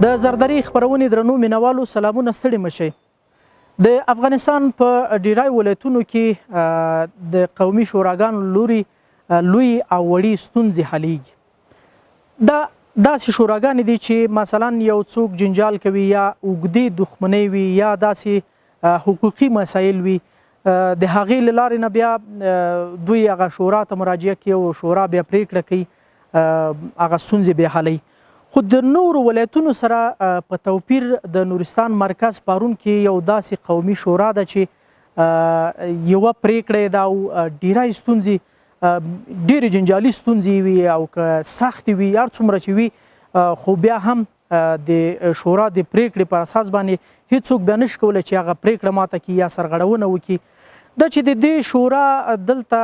د زرداری خبرونې درنو مینوالو سلامونه ستړي مشئ. د افغانستان په ډیری ولایتونو کې د قومي شوراګانو لوري لوی او وړي ستونزې حلیږي. دا داسې شوراګانې دي چې مثلا یو څوک جنجال کوي یا اوږدې دښمنۍ وي یا داسې حقوقي مسایل وي، د هغې له لارې نه بیا دوی هغه شورا ته مراجعه کوي او شورا بیا پریکړه کوي، هغه ستونزې بیا حلوي. خو د نورو ولایتونو سره په توپیر د نورستان مرکز پارون کې یو داسې قومي شورا ده چې یوه پریکړه ده او ډیری ستونزې ډیرې جنجالي ستونزې وي او که سختې وي هر څومره چې وي، خو بیا هم د شورا د پریکړې پر اساس باندې هیڅوک بیا نشي کولی چې هغه پریکړه ماته کړي یا سرغړونه وکړي. دا چې د دې شورا دلته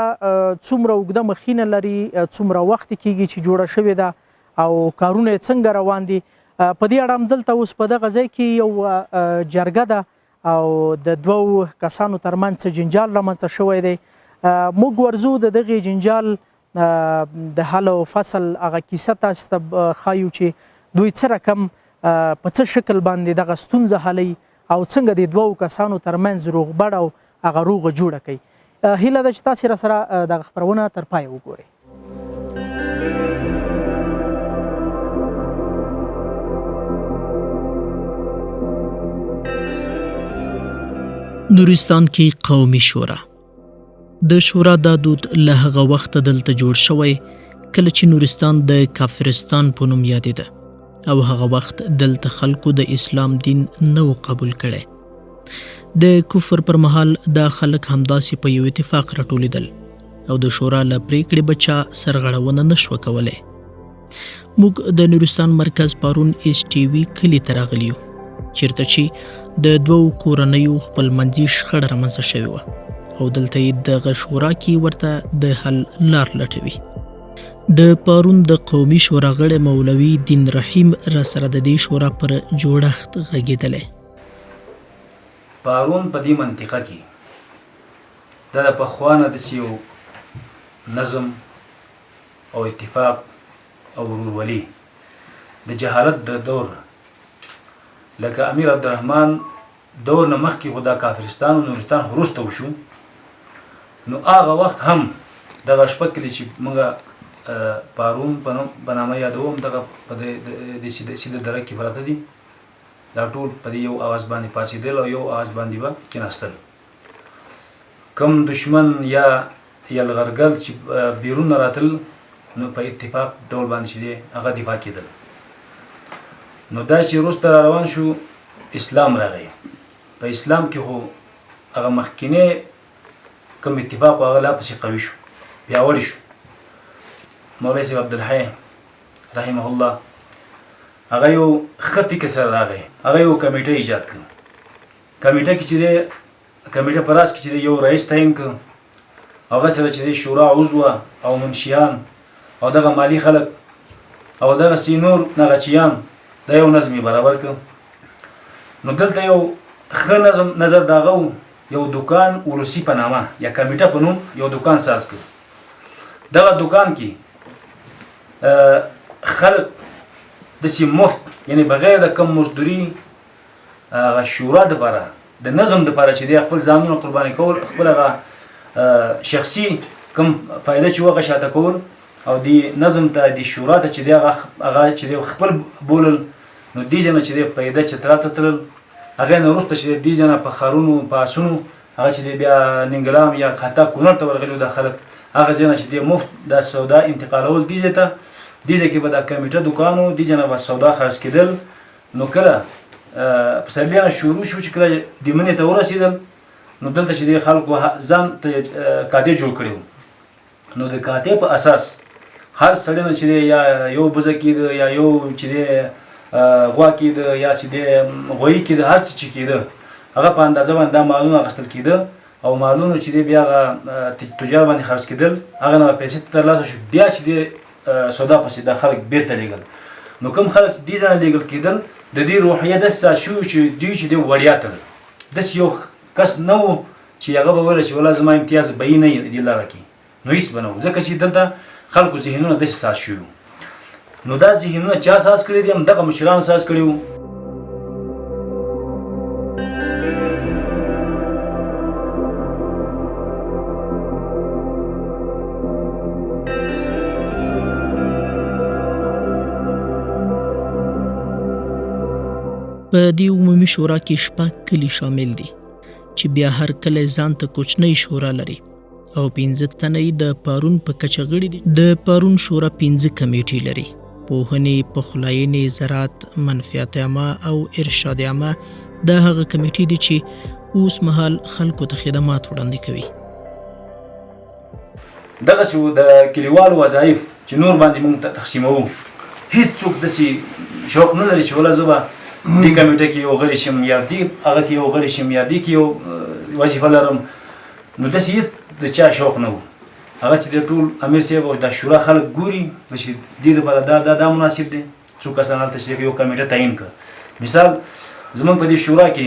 څومره اوږده مخینه لري، څومره وخت کېږي چې جوړه شوې ده او کارونه یې څنګه روان دي، په دې اړه هم دلته اوس په دغه ځای کې یو جرګه ده او د دوو کسانو ترمنځ څه جنجال رامنځته شوی دی. موږ ورځو د دغې جنجال د حل او فصل هغه کیسه تاسو ته ښایو چې دوی څه رقم په څه شکل باندې دغه ستونزه حلوي او څنګه د دوو کسانو ترمنځ روغبړ او هغه روغه جوړه کوي. هیله ده چې تاسې راسره دغه خپرونه تر پایه وګورئ. نورستان کې قومي شورا. د شورا دا دود له هغه وخته دلته جوړ شوی کله چې نورستان د کافرستان په نوم یادېده او هغه وخت دلته خلکو د اسلام دین نه و قبول کړی. د کفر پر مهال دا خلک همداسې په یو اتفاق راټولېدل او د شورا له پریکړې بچا سرغړونه نشوه کولی. موږ د نورستان مرکز پارون ایس ټي وي کلي ته راغلي یو چیرته چې د دوو کورنیو خپلمنځي شخړه رامنځته شوې وه او دلته یې دغه شورا کې ورته د حل لار لټوي. د پارون د قومي شورا غړی مولوي دین رحیم را سره د دې شورا پر جوړښت غږېدلی. پارون په دې منطقه کې دا د پخوانه داسې یو نظم او اتفاق او ورورولي د جهالت د دور لکه امیر عبدالرحمن دور نه مخکې خو دا کافرستان او نورستان وروسته وشو، نو هغه وخت هم دغه شپه کلي چې موږ پارون په نامه یادوم دغه په د سیده دره کې پراته دي، دا ټول په دې یو اواز باندې پاڅېدل او یو اواز باندې به کېناستل. کوم دشمن یا یلغرګل چې بیرون راتل نو په اتفاق ډول باندې چې دی هغه دفاع کېدل. نو دا چې وروسته را روان شو اسلام راغی. په اسلام کې خو هغه مخکینی کوم اتفاق هغه لا پسې قوي شو، پیاوړی شو. مولوي صاحب عبدالحی رحمه الله هغه یو ښه فکر سره راغی، هغه یو کمیټه ایجاد کړه. کمیټه کې چې دی کمیټه په راس کې چې دی یو رئیس تعین کړه، هغه سره چې دی شورا عضوه او منشیان او دغه مالی خلک او دغه سینور نغچیان دا یو نظم یې برابر کړ. نو دلته یو ښه نظر داغه یو دکان ولسی په نامه یا کمیټه په نوم یو دکان ساز کړ. دغه دکان کې خلک داسې مفت یعنی بغیر د کم مزدوري هغه شورا دپاره د نظم دپاره چې دی خپل ځانونه قرباني کول، خپل هغه شخصي کم فایده چې هغه شاته کول او د نظم ته د شورا ته چې دی هغه چې دی خپل بولل. نو دې ځای نه چې دی پیدا چترا ته تلل، هغې نه وروسته چې دې ځای نه په ښارونو په آسونو هغه چې دی بیا ننګلام یا حتی کونړ ته ورغلي دا خلک، هغه ځای نه چې دی مفت دا سودا انتقالول دې ځای ته، دې ځای کې به دا کمیټه دوکان و، دې ځای نه به سودا خرڅ کېدل. نو کله پسرلي نه شروع شو چې کله د منې ته ورسېدل نو دلته چې دی خلکو ځان ته کاده جوړ کړي وو نو د قاطع په اساس هر سړی نه چې دی یا یو بزه کېده یا یو چې دی غوا کېده یا چې دی غویي کېده هر څه چې کېده هغه په اندازه باندې دا مالونه اخیستل کېده او مالونه چې دی بیا هغه تجار باندې خرڅ کېدل هغه نه پیسې ترلاسه شو بیا چې دی سودا پسې دا خلک بیرته لیږل نو کوم خلک دې ځای نه لیږل کېدل د دې روحیه داسې شو چې دوی چې دی وړیا تلل داسې یو کس نه و چې هغه به ویله چې والله زما امتیاز به یې نه وي دې لاره کې نو هېڅ به نه و ځکه چې دلته خلکو ذهنونه داسې ساز شوي نو دا ذهنونه چا ساز کړي دي همدغه مشرانو ساز کړي وو په دې عمومي شورا کې شپږ کلي شامل دي چې بیا هر کلی ځان ته کوچنۍ شورا لري او 15 تنه د پارون په کچه غړي دي. د پارون شورا 15 کمیټې لري: پوهنې، پخلاینې، زراعت، منفعت عامه او ارشاد عامه. دا هغه کمیټې دي چې اوس مهال خلکو ته خدمات وړاندې کوي. دغسې د کلیوالو وظایف چې نور باندې موږ تقسیموو هېڅوک داسې شوق نه لري چې والله زه به دې کمیټه کې یو غړی شم یا دې هغه کې یو غړی شم یا دې کې یو وظیفه لرم نو داسې هېڅ د چا شوق نه و. هغه چې د ټول امیر صاحب او د شورا خلک ګوري چې دې دپاره دا مناسب دی څو کسان هلته چې یو کمیټه تعین کړه. مثال زموږ په دې شورا کې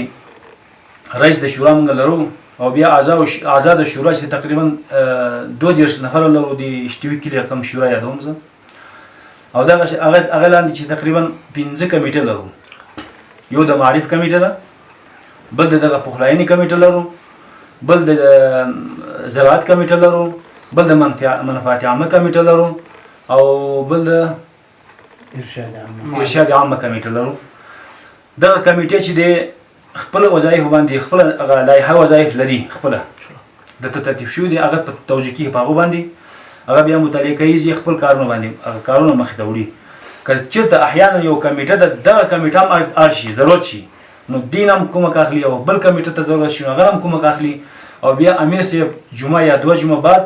رئیس د شورا موږ لرو او بیا اعضا د شورا چې تقریبا 22 نفره لرو د اشتوي کلي کوم شورا یادوم زه او دغه هغه لاندې چې تقریبا 15 کمیټې لرو. یو د معرف کمیټه ده، بل د دغه پخلاینې کمیټه لرو، بل د زراعت کمیټه لرو، بل د منفعت عامه کمیټه لرو او بل د ارشاد عامه کمیټه لرو. دغه کمیټه چې د خپل وظایف باندې خپل هغه لایحه وظایف لري، خپل د ترتیب شوي دي، هغه په توجیه کېږي په هغه باندې، هغه بیا مطالعه کوي خپل کارونه باندې، هغه کارونه مخې ته وړي. که چېرته احیانا یو کمیټه ده دغه کمیټه هم اړ شي ضرورت شي نو دین هم کومک اخلي او بل کمیټه ته ضرورت شي هغه هم کومک اخلي او بیا امیر صاحب جمعه یا 2 جمعه بعد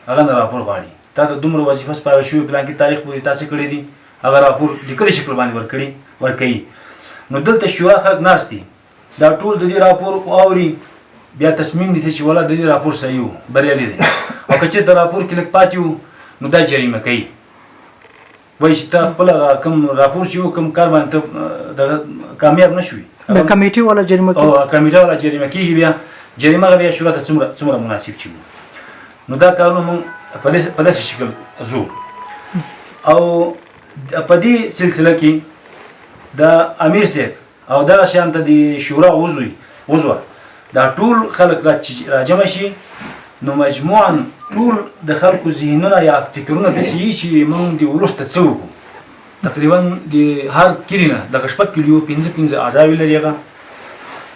هغه نه راپور غواړي تا ته دومره وظیفه سپارل شوې پلان کې تاریخ پورې تاسې کړی دي، هغه راپور لیکلي شکل باندې ورکوي. نو دلته شورا خلک ناست دي دا ټول د دې راپور اوري بیا تصمیم نیسي چې والله د دې راپور صحیح و بریالي دی او که چېرته راپور کې لږ پاتې و نو دا جریمه کوي وایي چې ته خپل کوم راپور چې و کوم کار باندې ته دغه کامیاب نه شوي د کمیټې والا جریمه کوي او کمیټه والا جریمه کېږي بیا جریمه هغه بیا شورا ته څومره مناسب چې وو. نو دا کارونه موږ په داسې شکل ځو او په دې سلسله کې د امیر صاحب او دغه شیان ته د شورا عضوه دا ټول خلک راجمع شي نو مجموعا ټول د خلکو ذهنونه یا فکرونه داسې وي چې موږ د ولس ته څه وکړو. تقریبا د هر کلي نه دغه شپږ کلیو 15 اعضاوې لري.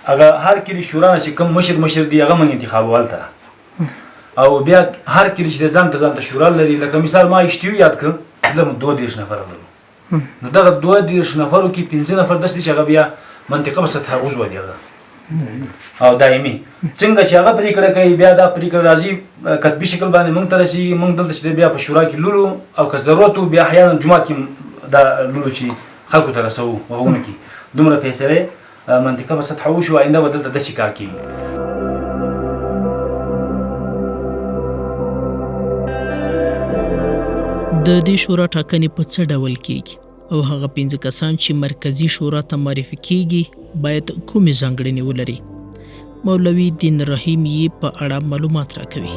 هغه هر کلي شورا نه چې کوم مشر دی هغه موږ انتخابول ته او بیا هر کلي چې ځان ته شورا لري. لکه مثال ما اشتیو یاد کړ دلته 22 نفره لرو نو دغه 22 نفرو کې 15 نفر داسې چې هغه بیا منطقه په سطحه عضو دي هغه او دایمي څنګه چې هغه پریکړه کوي بیا دا پریکړه راځي کتبي شکل باندې موږ ته رسي. موږ دلته چې بیا په شورا کې لولو او که ضرورت بیا احیانا جمعات کې دا لولو چې خلکو ته رسوو غوږونه کې دومره فیصلې منطقه په سطحه وشو آینده به دلته داسې کار کېږي. د دې شورا ټاکنې په څه ډول کېږي او هغه 15 کسان چې مرکزی شورا ته معرفي کېږي باید کومې ځانګړنې ولري؟ مولوي دین رحیم یې په اړه معلومات راکوي.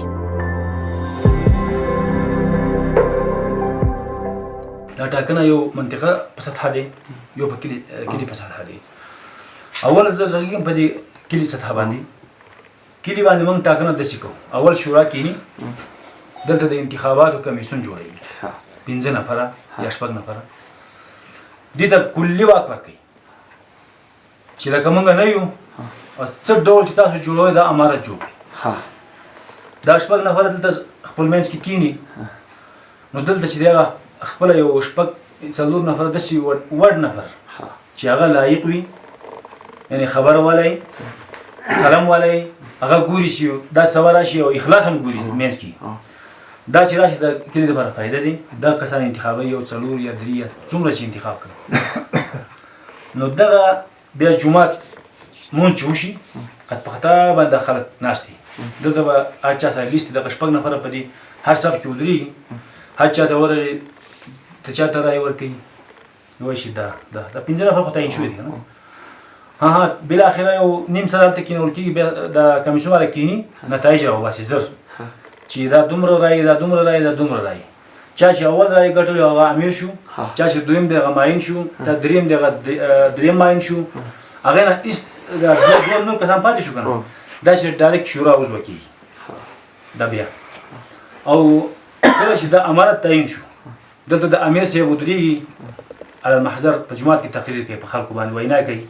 دا ټاکنه یو منطقه په سطحه دی، یو په کلي په سطحه دی. اول زه غږیږم په دې کلي سطحه باندې موږ ټاکنه داسې کوو. اول شورا کېني دلته د انتخاباتو کمیسیون جوړوي 15 نفره یا 6 نفره دې ته کلي واک ورکوي چې لکه موږ نه یو څه ډول چې تاسو جوړوئ دا امارت جوړ کړئ. دا 6 نفره دلته خپل منځ کې کېني نو دلته چې دی هغه خپله یو 4 نفره داسې وړ نفر چې هغه لایق وي یعنې خبره والی قلم والی هغه ګوري چې دا څه راشي او اخلاص هم ګوري منځ کې دا چې راشي د کلي لپاره فایده دی دا کسان انتخابوي یو 4 یا 3 یا څومره چې انتخاب کړي نو دغه بیا جومات مونږ چې وشي قد په خطا باندې خلک ناست دي دلته به هر چا سره لیست دغه 6 نفره په دې هر صف کې ودرېږي هر چا ته ورغې ته چا ته رایې ورکوي وایي چې دا 15 نفر خو تعیین شوي دي که نه ها بالاخره یو نیم ساعت هلته کېنول کېږي بیا د کمیسیون والا کښېني نتایج راوباسي زر چې دا دومره رایې دا دومره رایې دا دومره رایې چا چې اول رایې ګټلې هغه امیر شو چا چې دویم دی هغه معین شو تا دریم دی هغه دریم معین شو هغې نه هېڅ دوه نور کسان پاتې شو که نه دا چې ډایرکټ شورا عضوه کېږي دا بیا او کله چې دا امارت تعیین شو دلته د امیر صاحب ودرېږي على المحضر په جومات کې تقریر کوي په خلکو باندې وینا کوي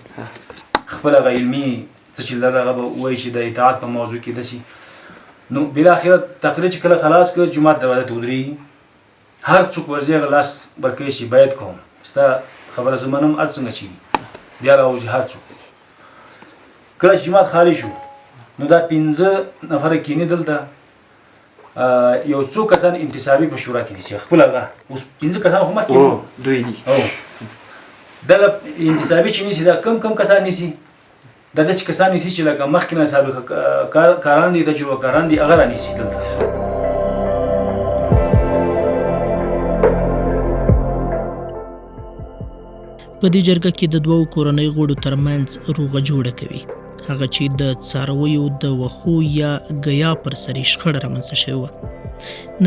خپل هغه علمي څه چې لري هغه به وایي چې د اطاعت په موضوع کې داسې نو بالاخره تقریر چې کله خلاص کړ جومات د ودرېږي هر څوک ورځي هغه لاس ورکوي چې باید کوم ستا خبره زمانم هر څنګه چې بیا راوځي هر څوک کله چې جومات خالي شو نو دا 15 نفره کېني دلته یو څو کسان انتصابي په شورا کې نیسي خپل هغه اوس 15 کسان خو مخکې دوی دي دغه انتصابي چې نیسي دا کم کسان نیسي دا داسې کسان نیسي چې لکه مخکې نه سابقه کاران دي تجربه کاران دي هغه رانیسي دلته په دې جرګه کې د دوو کورنۍ غړو ترمنځ روغه جوړه کوي هغه چې د څارویو د وښو یا ګیا پر سر شخړه رامنځته شوې وه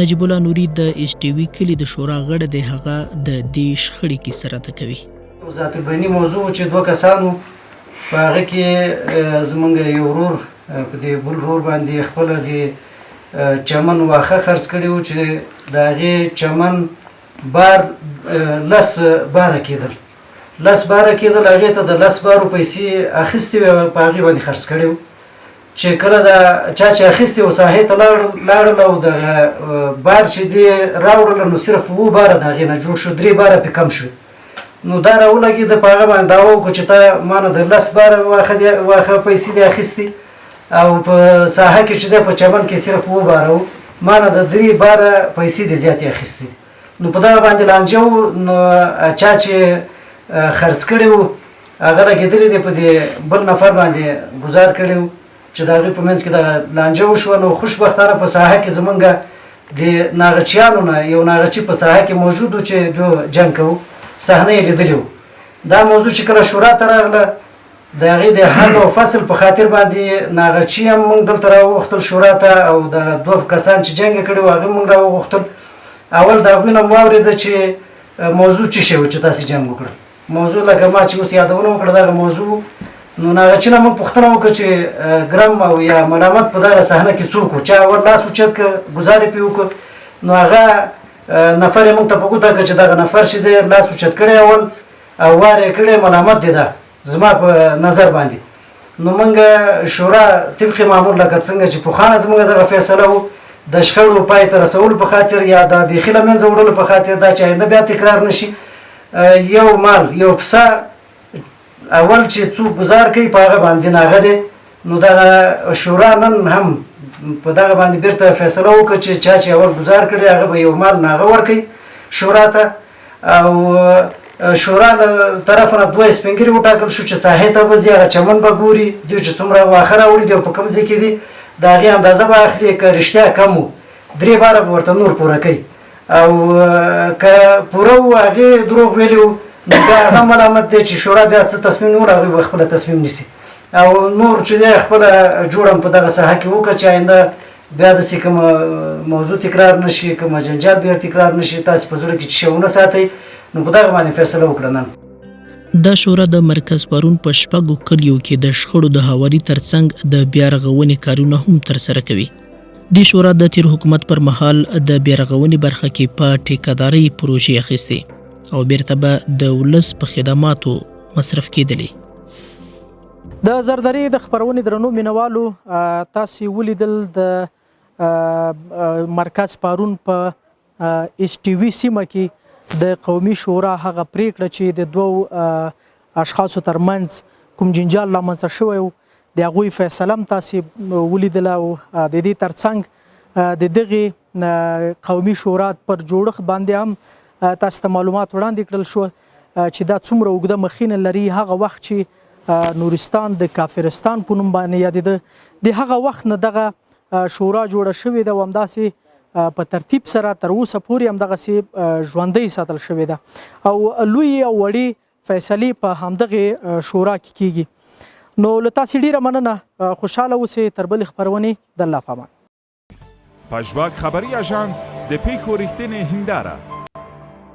نجیب الله نوري د ایس ټي وي کلي د شورا غړی دی هغه د دې شخړې کیسه راته کوي ذات البیني موضوع چې دوه کسانو په هغه کې زمونږ یو ورور په دې بل ورور باندې خپله د چمن واښه خرڅ کړي وو چې د هغې چمن بار 10 باره کېدل 10 باره کېدل هغې ته د 10 بارو پیسې اخیستې وې په هغې باندې خرڅ کړي وو چې کله د چا چې اخیستې وو ساحې ته لاړل او دغه بار چې دی راوړله نو صرف 7 باره د هغې نه جوړ شو 3 باره پرې کم شو نو دا راولګېده په هغه باندې دعوه وکړو چې ته ما نه د 10 باره واښه پیسې دې اخیستې او په ساحه کې چې دی په چمن کې صرف 7 باره وو ما نه د 3 باره پیسې دې زیاتې اخیستې نو په دغه باندې لانجه وو نو چا چې خرڅ کړي وو هغه لګېدلی دی په دې بل نفر باندې ګزار کړی وو چې د هغې په منځ کې دغه لانجه وشوه نو خوشبختانه په ساحه کې زمونږ د ناغچیانو نه یو ناغچي په ساحه کې موجود و چې دو جنګ کوو صحنه یې لیدلې وو دا موضوع چې کله شورا ته راغله د هغې د حل او فصل په خاطر باندې ناغچي هم موږ دلته راوغوښتل شورا ته او د 2 کسان چې جنګ یې کړي وو هغه موږ راوغوښتل اول د هغوی نه مو واورېده چې موضوع څه شی و چې تاسې جنګ وکړل موضوع لکه ما چې اوس یادونه وکړه دغه موضوع نو ناغچي نه موږ پوښتنه وکړه چې ګرم او یا ملامت په دغه صحنه کې څوک و چا اول لاس اوچت کړه ګزار یې پرې وکړه نو هغه نفر یې موږ ته په ګوته کړه چې دغه نفر چې دی لاس اوچت کړی اول او وار یې کړی ملامت دی ده زما په نظر باندې نو موږ شورا طبق معمول لکه څنګه چې پخوانه زموږ دغه فیصله و د شخړو پای ته رسولو په خاطر یا د بیخي له منځه وړلو په خاطر دا چې آینده بیا تکرار نشي یو مال یو پسه اول چې څوک ګزار کوي په هغه باندې ناغه دی نو دغه شورا نن هم په دغه باندې بیرته فیصله وکړه چې چا چې اول ګزار کړی هغه به یو مال ناغه ورکوي شورا ته او شورا له طرف نه 2 سپین ږیري وټاکل شو چې ساحې ته به ځي هغه چمن به ګوري دوی چې څومره واښه راوړي دي او په کوم ځای کې دي د هغې اندازه به اخلي که رښتیا کم و 3 باره به ورته نور پوره کوي او که پوره و هغې دروغ ویلي وو نو بیا هغه ملامت دی چې شورا بیا څه تصمیم نیول هغوی به خپله تصمیم نیسي او نور چې دی خپله جوړه په دغه ساحه کې وکړه چې آینده بیا داسې کومه موضوع تکرار نشي کومه جنجال بیا تکرار نشي تاسې په زړه کې چې شی ونه ساتئ نو په دغه باندې فیصله وکړه نن دا شورا د مرکز پرون په 6 کلیو کې د شخړو د هواري ترڅنګ د بیا رغونې کارونه هم ترسره کوي د شورا د تیر حکومت پر مهال د بیا رغونې برخه کې په ټیکاداري پروژې اخیستې او بیرته به د ولس په خدماتو مصرف کېدلې د زرداری د خبرونې درنو مینوالو تاسې ولیدل د مرکز پرون په ایس ټي وي سیمه کې د قومي شورا هغه پریکړه چې د 2 اشخاصو ترمنځ کوم جنجال رامنځته شوی و د هغوی فیصله هم تاسې ولیدله او د دې ترڅنګ د دغه قومي شورا پر جوړښت باندې هم تاسو ته معلومات وړاندې کړل شو چې دا څومره اوږده مخینه لري. هغه وخت چې نورستان د کافرستان په نوم باندې یادېده د هغه وخت نه دغه شورا جوړه شوې ده او همداسې په ترتیب سره تر اوسه پورې همدغسې ژوندۍ ساتل شوې ده او لوی او وړې فیصلې په همدغه شورا کې کیږي. نو له تاسې ډیره مننه. خوشحاله اوسئ. تر بلې خپرونې د الله په امان. پژواک خبری آژانس د پیښو ریښتینې هنداره